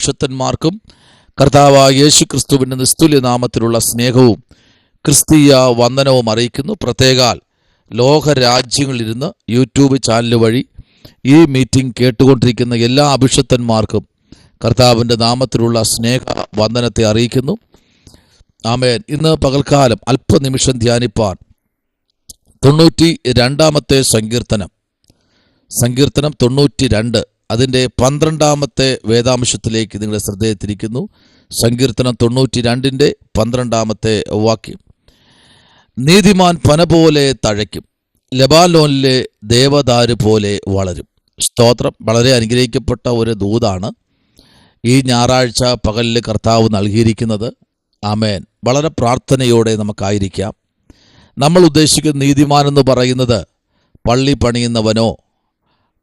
വിശുദ്ധന്മാർക്കും കർത്താവായ യേശു ക്രിസ്തുവിൻ്റെ നിസ്തുല്യ നാമത്തിലുള്ള സ്നേഹവും ക്രിസ്തീയ വന്ദനവും അറിയിക്കുന്നു. പ്രത്യേകാൽ ലോകരാജ്യങ്ങളിലിരുന്ന് യൂട്യൂബ് ചാനൽ വഴി ഈ മീറ്റിംഗ് കേട്ടുകൊണ്ടിരിക്കുന്ന എല്ലാ അഭിഷക്തന്മാർക്കും കർത്താവിൻ്റെ നാമത്തിലുള്ള സ്നേഹ വന്ദനത്തെ അറിയിക്കുന്നു. ആമേൻ. ഇന്ന് പകൽക്കാലം അല്പനിമിഷം ധ്യാനിപ്പാൻ 92-ാമത്തെ സങ്കീർത്തനം 92 അതിൻ്റെ 12-ാമത്തെ വേദാംശത്തിലേക്ക് നിങ്ങളുടെ ശ്രദ്ധയെ തിരിക്കുന്നു. സങ്കീർത്തനം 92-ന്റെ 12-ാമത്തെ വാക്യം. നീതിമാൻ പന പോലെ തഴയ്ക്കും, ലെബാനോനിലെ ദേവദാരു പോലെ വളരും. സ്തോത്രം. വളരെ അനുഗ്രഹിക്കപ്പെട്ട ഒരു ദൂതാണ് ഈ ഞായറാഴ്ച പകലിൽ കർത്താവ് നൽകിയിരിക്കുന്നത്. ആമേൻ. വളരെ പ്രാർത്ഥനയോടെ നമുക്കായിരിക്കാം. നമ്മൾ ഉദ്ദേശിക്കുന്ന നീതിമാൻ എന്ന് പറയുന്നത് പള്ളി പണിയുന്നവനോ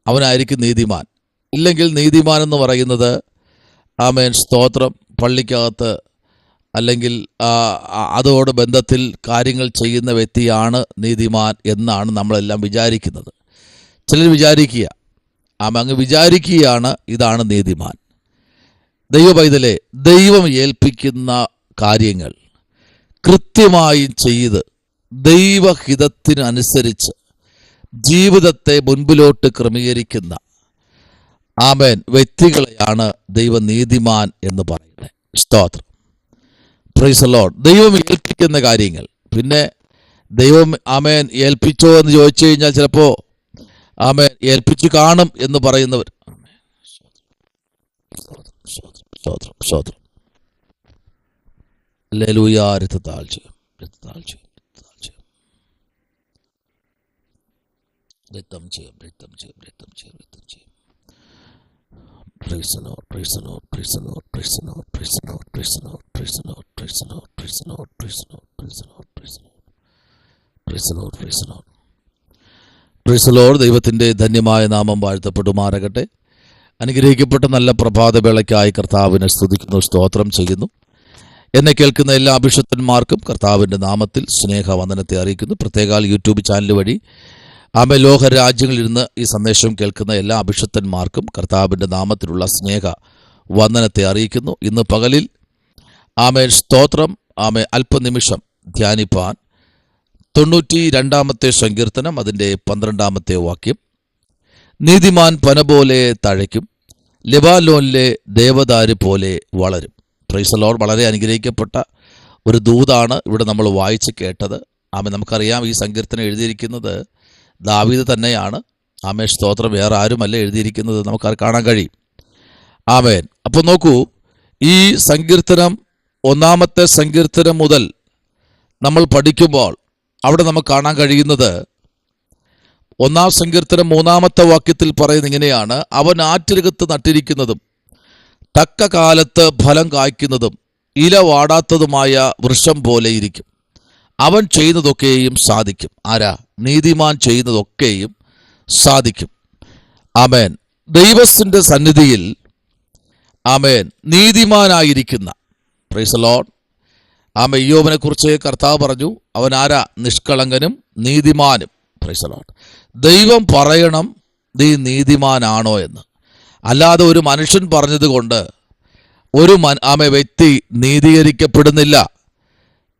അവനായിരിക്കും നീതിമാൻ. ഇല്ലെങ്കിൽ നീതിമാൻ എന്ന് പറയുന്നത് ആമേൻ സ്തോത്രം പള്ളിക്കകത്ത് അല്ലെങ്കിൽ അതോട് ബന്ധത്തിൽ കാര്യങ്ങൾ ചെയ്യുന്ന വ്യക്തിയാണ് നീതിമാൻ എന്നാണ് നമ്മളെല്ലാം വിചാരിക്കുന്നത്. ചിലർ വിചാരിക്കുക അങ്ങ് വിചാരിക്കുകയാണ് ഇതാണ് നീതിമാൻ. ദൈവപൈതലെ, ദൈവം ഏൽപ്പിക്കുന്ന കാര്യങ്ങൾ കൃത്യമായും ചെയ്ത് ദൈവഹിതത്തിനനുസരിച്ച് ജീവിതത്തെ മുൻപിലോട്ട് ക്രമീകരിക്കുന്ന ആമേൻ വ്യക്തികളെയാണ് ദൈവനീതിമാൻ എന്ന് പറയുന്നത്. സ്തോത്രം. Price the lord. ദൈവം ഏൽപ്പിക്കുന്ന കാര്യങ്ങൾ പിന്നെ ദൈവം ആമേൻ ഏൽപ്പിച്ചോ എന്ന് ചോദിച്ചു കഴിഞ്ഞാൽ ചിലപ്പോൾ ആമേൻ ഏൽപ്പിച്ചു കാണും എന്ന് പറയുന്നവർ. സ്തോത്രം. ഹല്ലേലൂയ. രക്തം ചെയ്യും. Praise the Lord, praise the Lord, praise the Lord, praise the Lord, praise the Lord, praise the Lord, praise the Lord, praise the Lord, praise the Lord, praise the Lord, praise the Lord, praise the Lord, praise the Lord, praise the Lord, praise the Lord. ദൈവത്തിൻ്റെ ധന്യമായ നാമം വാഴ്ത്തപ്പെടുമാറാകട്ടെ. അനുഗ്രഹിക്കപ്പെട്ട നല്ല പ്രഭാതവേളയ്ക്കായി കർത്താവിനെ സ്തുതിക്കുന്നു, സ്തോത്രം ചെയ്യുന്നു. എന്നെ കേൾക്കുന്ന എല്ലാ അഭിഷക്തന്മാർക്കും കർത്താവിൻ്റെ നാമത്തിൽ സ്നേഹവന്ദനത്തെ അറിയിക്കുന്നു. പ്രത്യേകാൽ യൂട്യൂബ് ചാനൽ വഴി ലോക രാജ്യങ്ങളിലിരുന്ന് ഈ സന്ദേശം കേൾക്കുന്ന എല്ലാ അഭിഷക്തന്മാർക്കും കർത്താവിൻ്റെ നാമത്തിലുള്ള സ്നേഹ വന്ദനത്തെ അറിയിക്കുന്നു. ഇന്ന് പകലിൽ ആമേൻ സ്തോത്രം അല്പനിമിഷം ധ്യാനിപ്പാൻ 92-ാമത്തെ സങ്കീർത്തനം അതിൻ്റെ 12-ാമത്തെ വാക്യം. നീതിമാൻ പന പോലെ തഴയ്ക്കും, ലെബാനോനിലെ ദേവദാരു പോലെ വളരും. Price the Lord. വളരെ അനുഗ്രഹിക്കപ്പെട്ട ഒരു ദൂതാണ് ഇവിടെ നമ്മൾ വായിച്ച് കേട്ടത്. ആമേൻ. നമുക്കറിയാം ഈ സങ്കീർത്തനം എഴുതിയിരിക്കുന്നത് ദാവീദ് തന്നെയാണ്. ആമേൻ സ്തോത്രം. വേറെ ആരുമല്ല എഴുതിയിരിക്കുന്നത്, നമുക്ക് കാണാൻ കഴിയും. ആമേൻ. അപ്പോൾ നോക്കൂ, ഈ സങ്കീർത്തനം 1-ാമത്തെ സങ്കീർത്തനം മുതൽ നമ്മൾ പഠിക്കുമ്പോൾ അവിടെ നമുക്ക് കാണാൻ കഴിയുന്നത് 1-ാം സങ്കീർത്തനം 3-ാമത്തെ വാക്യത്തിൽ പറയുന്നത് ഇങ്ങനെയാണ്: അവൻ ആറ്റിരകത്ത് നട്ടിരിക്കുന്നതും തക്ക കാലത്ത് ഫലം കായ്ക്കുന്നതും ഇല വാടാത്തതുമായ വൃക്ഷം പോലെ ഇരിക്കും. അവൻ ചെയ്യുന്നതൊക്കെയും സാധിക്കും. ആരാ? നീതിമാൻ ചെയ്യുന്നതൊക്കെയും സാധിക്കും. ആമേൻ. ദൈവത്തിൻ്റെ സന്നിധിയിൽ ആമേൻ നീതിമാനായിരിക്കുന്ന പ്രൈസ് ദി ലോർഡ്. ആമേൻ. യോബിനെ കുറിച്ച് കർത്താവ് പറഞ്ഞു, അവൻ ആരാ? നിഷ്കളങ്കനും നീതിമാനും. Praise the lord. ദൈവം പറയണം നീ നീതിമാനാണോ എന്ന്. അല്ലാതെ ഒരു മനുഷ്യൻ പറഞ്ഞതുകൊണ്ട് ഒരു വ്യക്തി നീതീകരിക്കപ്പെടുന്നില്ല.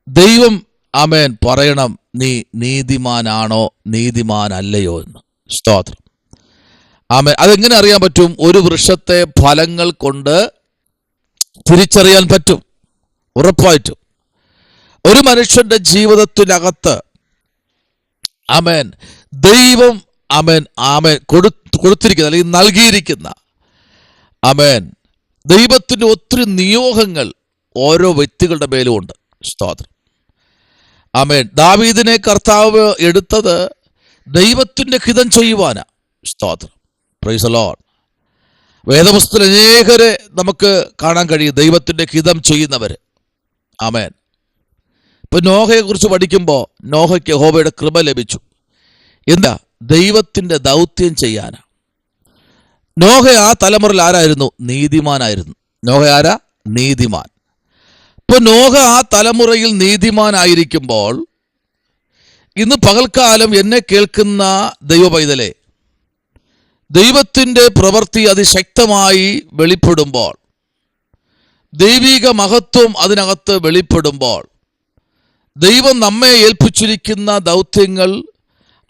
ദൈവം ആമേൻ പറയണം നീ നീതിമാനാണോ നീതിമാനല്ലയോ എന്ന്. സ്തോത്രം. ആമേൻ. അതെങ്ങനെ അറിയാൻ പറ്റും? ഒരു വൃക്ഷത്തെ ഫലങ്ങൾ കൊണ്ട് തിരിച്ചറിയാൻ പറ്റും. ഉറപ്പായിട്ടും ഒരു മനുഷ്യന്റെ ജീവിതത്തിനകത്ത് ആമേൻ ദൈവം കൊടുത്തിരിക്കുന്ന അല്ലെങ്കിൽ നൽകിയിരിക്കുന്ന ആമേൻ ദൈവത്തിൻ്റെ ഒത്തിരി നിയോഗങ്ങൾ ഓരോ വ്യക്തികളുടെ മേലും ഉണ്ട്. സ്തോത്രം. ആമേൻ. ദാവീദിനെ കർത്താവ് എടുത്തത് ദൈവത്തിൻ്റെ ഹിതം ചെയ്യുവാനാ. സ്തോത്രം. Price the Lord. വേദപുസ്തകത്തിൽ അനേകരെ നമുക്ക് കാണാൻ കഴിയും ദൈവത്തിൻ്റെ ഹിതം ചെയ്യുന്നവർ. ആമേൻ. ഇപ്പം നോഹയെ കുറിച്ച് പഠിക്കുമ്പോൾ നോഹയ്ക്ക് യഹോവയുടെ കൃപ ലഭിച്ചു. എന്താ? ദൈവത്തിൻ്റെ ദൗത്യം ചെയ്യാനാ. നോഹ ആ തലമുറയിൽ ആരായിരുന്നു? നീതിമാനായിരുന്നു. നോഹ ആരാ? നീതിമാൻ. ഇപ്പോൾ നോഹ ആ തലമുറയിൽ നീതിമാനായിരിക്കുമ്പോൾ ഇന്ന് പകൽക്കാലം എന്നെ കേൾക്കുന്ന ദൈവപൈതലേ, ദൈവത്തിൻ്റെ പ്രവൃത്തി അതിശക്തമായി വെളിപ്പെടുമ്പോൾ ദൈവിക മഹത്വം അതിനകത്ത് വെളിപ്പെടുമ്പോൾ, ദൈവം നമ്മെ ഏൽപ്പിച്ചിരിക്കുന്ന ദൗത്യങ്ങൾ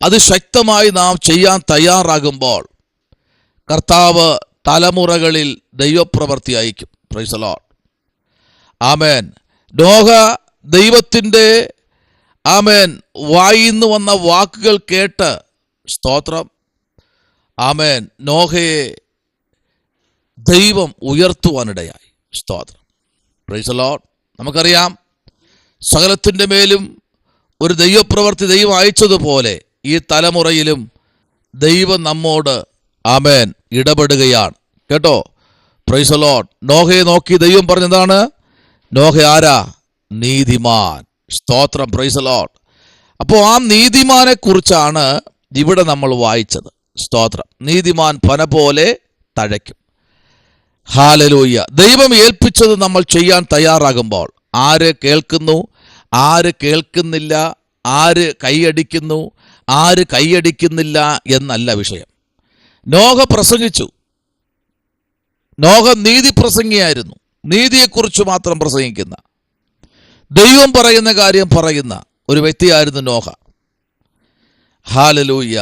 അതിശക്തമായി നാം ചെയ്യാൻ തയ്യാറാകുമ്പോൾ, കർത്താവ് തലമുറകളിൽ ദൈവപ്രവൃത്തി അയക്കും. Praise the lord. ആമേൻ. നോഹ ദൈവത്തിൻ്റെ വായിന്ന് വന്ന വാക്കുകൾ കേട്ട്, സ്തോത്രം, ആമേൻ, നോഹയെ ദൈവം ഉയർത്തുവാനിടയായി. സ്തോത്രം. Price the Lord. നമുക്കറിയാം, സകലത്തിൻ്റെ മേലും ഒരു ദൈവപ്രവൃത്തി ദൈവം അയച്ചതുപോലെ ഈ തലമുറയിലും ദൈവം നമ്മോട് ആമേൻ ഇടപെടുകയാണ് കേട്ടോ. Price the Lord. നോഹയെ നോക്കി ദൈവം പറഞ്ഞതാണ്, നോഹ ആരാ? നീതിമാൻ. സ്തോത്രം. Price the Lord. അപ്പോൾ ആ നീതിമാനെ കുറിച്ചാണ് ഇവിടെ നമ്മൾ വായിച്ചത്. സ്തോത്രം. നീതിമാൻ പന പോലെ തഴയ്ക്കും. ഹല്ലേലൂയ. ദൈവം ഏൽപ്പിച്ചത് നമ്മൾ ചെയ്യാൻ തയ്യാറാകുമ്പോൾ, ആര് കേൾക്കുന്നു, ആര് കേൾക്കുന്നില്ല, ആര് കൈയടിക്കുന്നു, ആര് കൈയടിക്കുന്നില്ല എന്നല്ല വിഷയം. നോഹ പ്രസംഗിച്ചു. നോഹ നീതി പ്രസംഗിയായിരുന്നു. നീതിയെക്കുറിച്ച് മാത്രം പ്രസംഗിക്കുന്ന, ദൈവം പറയുന്ന കാര്യം പറയുന്ന ഒരു വ്യക്തിയായിരുന്നു നോഹ. ഹല്ലേലൂയ.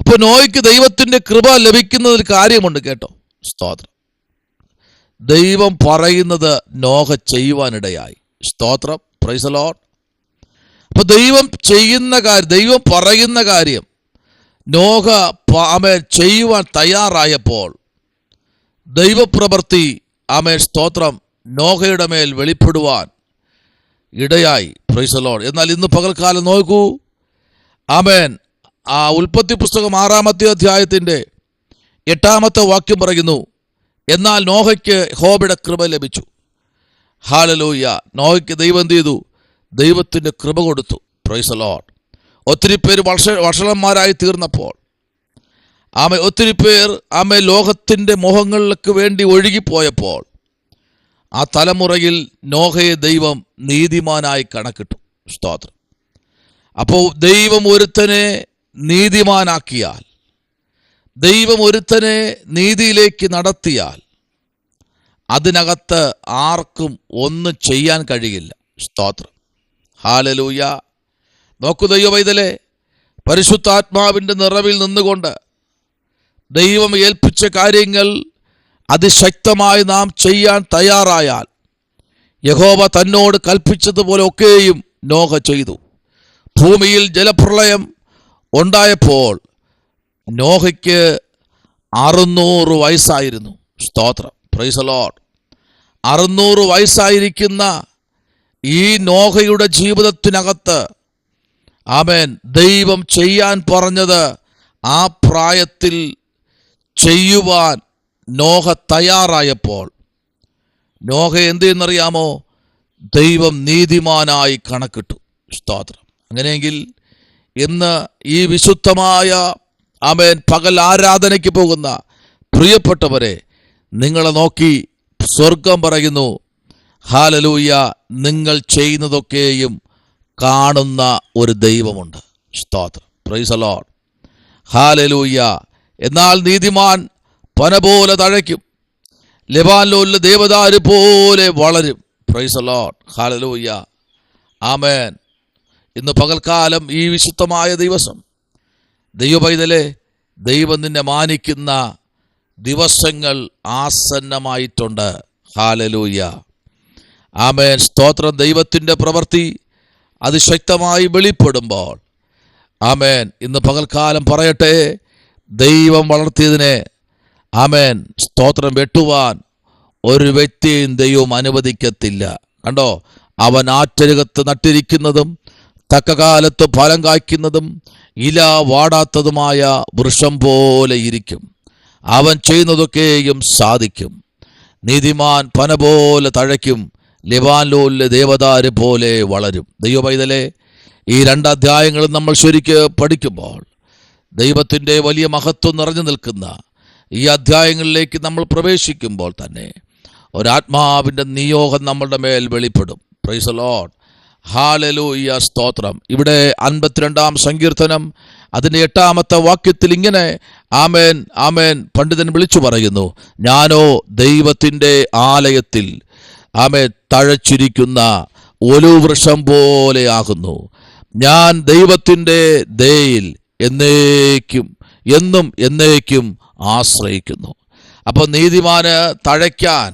അപ്പോൾ നോഹയ്ക്ക് ദൈവത്തിൻ്റെ കൃപ ലഭിക്കുന്നതിൽ കാര്യമുണ്ട് കേട്ടോ. സ്തോത്രം. ദൈവം പറയുന്നത് നോഹ ചെയ്യുവാനിടയായി. സ്തോത്രം. Price the Lord. അപ്പോൾ ദൈവം ചെയ്യുന്ന കാര്യം, ദൈവം പറയുന്ന കാര്യം നോഹ ചെയ്യുവാൻ തയ്യാറായപ്പോൾ ദൈവപ്രവൃത്തി സ്തോത്രം നോഹയുടെ മേൽ വെളിപ്പെടുവാൻ ഇടയായി. Price the Lord. എന്നാൽ ഇന്ന് പകൽക്കാലം നോക്കൂ. ആമേൻ. ആ ഉൽപ്പത്തി പുസ്തകം 6-ാമത്തെ അധ്യായത്തിൻ്റെ 8-ാമത്തെ വാക്യം പറയുന്നു, എന്നാൽ നോഹയ്ക്ക് യഹോവയുടെ കൃപ ലഭിച്ചു. ഹല്ലേലൂയ. നോഹയ്ക്ക് ദൈവം എന്ത് ചെയ്തു? ദൈവത്തിൻ്റെ കൃപ കൊടുത്തു. Price the Lord. ഒത്തിരി പേര് വഷളന്മാരായി തീർന്നപ്പോൾ, ഒത്തിരി പേർ ലോകത്തിൻ്റെ മോഹങ്ങൾക്ക് വേണ്ടി ഒഴുകിപ്പോയപ്പോൾ, ആ തലമുറയിൽ നോഹയെ ദൈവം നീതിമാനായി കണക്കിട്ടു. സ്തോത്രം. അപ്പോൾ ദൈവം ഒരുത്തനെ നീതിമാനാക്കിയാൽ, ദൈവം ഒരുത്തനെ നീതിയിലേക്ക് നടത്തിയാൽ, അതിനകത്ത് ആർക്കും ഒന്നും ചെയ്യാൻ കഴിയില്ല. സ്തോത്രം. ഹല്ലേലൂയ. നോക്കൂ ദൈവവൈതലേ, പരിശുദ്ധാത്മാവിൻ്റെ നിറവിൽ നിന്നുകൊണ്ട് ദൈവം ഏൽപ്പിച്ച കാര്യങ്ങൾ അതിശക്തമായി നാം ചെയ്യാൻ തയ്യാറായാൽ, യഹോവ തന്നോട് കൽപ്പിച്ചതുപോലെ ഒക്കെയും നോഹ ചെയ്തു. ഭൂമിയിൽ ജലപ്രളയം ഉണ്ടായപ്പോൾ നോഹയ്ക്ക് 600 വയസ്സായിരുന്നു. സ്തോത്രം. Price the Lord. 600 വയസ്സായിരിക്കുന്ന ഈ നോഹയുടെ ജീവിതത്തിനകത്ത് ആമേൻ ദൈവം ചെയ്യാൻ പറഞ്ഞത് ആ പ്രായത്തിൽ ചെയ്യുവാൻ നോഹ തയ്യാറായപ്പോൾ, നോഹ എന്ത് ചെയ്യുന്നറിയാമോ? ദൈവം നീതിമാനായി കണക്കിട്ടു. സ്തോത്രം. അങ്ങനെയെങ്കിൽ ഇന്ന് ഈ വിശുദ്ധമായ ആമേൻ പകൽ ആരാധനയ്ക്ക് പോകുന്ന പ്രിയപ്പെട്ടവരെ, നിങ്ങളെ നോക്കി സ്വർഗം പറയുന്നു, ഹല്ലേലൂയ, നിങ്ങൾ ചെയ്യുന്നതൊക്കെയും കാണുന്ന ഒരു ദൈവമുണ്ട്. സ്തോത്രം. Price the lord. ഹല്ലേലൂയ. എന്നാൽ നീതിമാൻ പന പോലെ തഴയ്ക്കും, ലെബാനോനിലെ ദേവദാരു പോലെ വളരും. Price the lord. ഹല്ലേലൂയ. ആമേൻ. ഇന്ന് പകൽക്കാലം ഈ വിശുദ്ധമായ ദിവസം ദൈവപൈതലേ, ദൈവം നിന്നെ മാനിക്കുന്ന ദിവസങ്ങൾ ആസന്നമായിട്ടുണ്ട്. ഹല്ലേലൂയ. ആമേൻ. സ്തോത്രം. ദൈവത്തിൻ്റെ പ്രവൃത്തി അതിശക്തമായി വെളിപ്പെടുമ്പോൾ, ആമേൻ, ഇന്ന് പകൽക്കാലം പറയട്ടെ, ദൈവം വളർത്തിയതിനെ ആമേൻ സ്തോത്രം വെട്ടുവാൻ ഒരു വ്യക്തിയും ദൈവം അനുവദിക്കത്തില്ല. കണ്ടോ, അവൻ ആറ്റരുകത്ത് നട്ടിരിക്കുന്നതും തക്കകാലത്ത് ഫലം കായ്ക്കുന്നതും ഇല വാടാത്തതുമായ വൃക്ഷം പോലെ ഇരിക്കും. അവൻ ചെയ്യുന്നതൊക്കെയും സാധിക്കും. നീതിമാൻ പന പോലെ തഴയ്ക്കും, ലെബാനോനിലെ ദേവദാരു പോലെ വളരും. ദൈവപൈതലേ, ഈ 2 അധ്യായങ്ങളും നമ്മൾ ശരിക്ക് പഠിക്കുമ്പോൾ, ദൈവത്തിൻ്റെ വലിയ മഹത്വം നിറഞ്ഞു നിൽക്കുന്ന ഈ അധ്യായങ്ങളിലേക്ക് നമ്മൾ പ്രവേശിക്കുമ്പോൾ തന്നെ ഒരാത്മാവിൻ്റെ നിയോഗം നമ്മളുടെ മേൽ വെളിപ്പെടും. Praise the lord. ഹല്ലേലൂയ. സ്തോത്രം. ഇവിടെ 52-ാം സങ്കീർത്തനം അതിൻ്റെ 8-ാമത്തെ വാക്യത്തിൽ ഇങ്ങനെ ആമേൻ ആമേൻ പണ്ഡിതൻ വിളിച്ചു പറയുന്നു, ഞാനോ ദൈവത്തിൻ്റെ ആലയത്തിൽ തഴച്ചിരിക്കുന്ന ഒലിവൃക്ഷം പോലെയാകുന്നു. ഞാൻ ദൈവത്തിൻ്റെ ദയയിൽ എന്നും എന്നേക്കും ആശ്രയിക്കുന്നു. അപ്പോൾ നീതിമാന് തഴയ്ക്കാൻ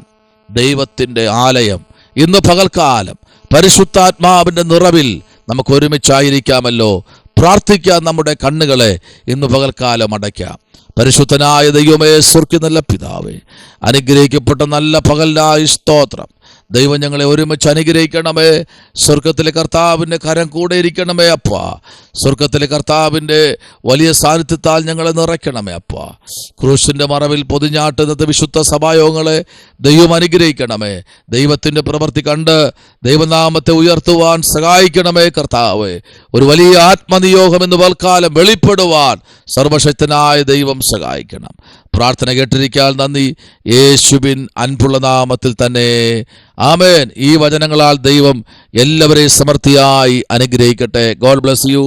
ദൈവത്തിൻ്റെ ആലയം ഇന്ന് പകൽക്കാലം പരിശുദ്ധാത്മാവിൻ്റെ നിറവിൽ നമുക്ക് ഒരുമിച്ചായിരിക്കാമല്ലോ. പ്രാർത്ഥിക്കാൻ നമ്മുടെ കണ്ണുകളെ ഇന്ന് പകൽക്കാലം അടയ്ക്കാം. പരിശുദ്ധനായ ദൈവമേ, സ്വർഗ്ഗീയ നല്ല പിതാവേ, അനുഗ്രഹിക്കപ്പെട്ട നല്ല പകലിനായി സ്തോത്രം. ദൈവം ഞങ്ങളെ ഒരുമിച്ച് അനുഗ്രഹിക്കണമേ. സ്വർഗത്തിലെ കർത്താവിൻ്റെ കരം കൂടെ ഇരിക്കണമേ അപ്പ. സ്വർഗത്തിലെ കർത്താവിൻ്റെ വലിയ സാന്നിധ്യത്താൽ ഞങ്ങളെ നിറയ്ക്കണമേ അപ്പ. ക്രൂശിൻ്റെ മറവിൽ പൊതിഞ്ഞാട്ടുന്നത് വിശുദ്ധ സഭായോഗങ്ങളെ ദൈവം അനുഗ്രഹിക്കണമേ. ദൈവത്തിൻ്റെ പ്രവൃത്തി കണ്ട് ദൈവനാമത്തെ ഉയർത്തുവാൻ സഹായിക്കണമേ കർത്താവേ. ഒരു വലിയ ആത്മനിയോഗം എന്ന് പൽക്കാലം വെളിപ്പെടുവാൻ സർവശക്തനായ ദൈവം സഹായിക്കണം. പ്രാർത്ഥന കേട്ടിരിക്കാൻ നന്ദി. യേശുവിൻ അൻപുള്ള നാമത്തിൽ തന്നെ ആമേൻ. ഈ വചനങ്ങളാൽ ദൈവം എല്ലാവരെയും സമൃദ്ധിയായി അനുഗ്രഹിക്കട്ടെ. God bless you.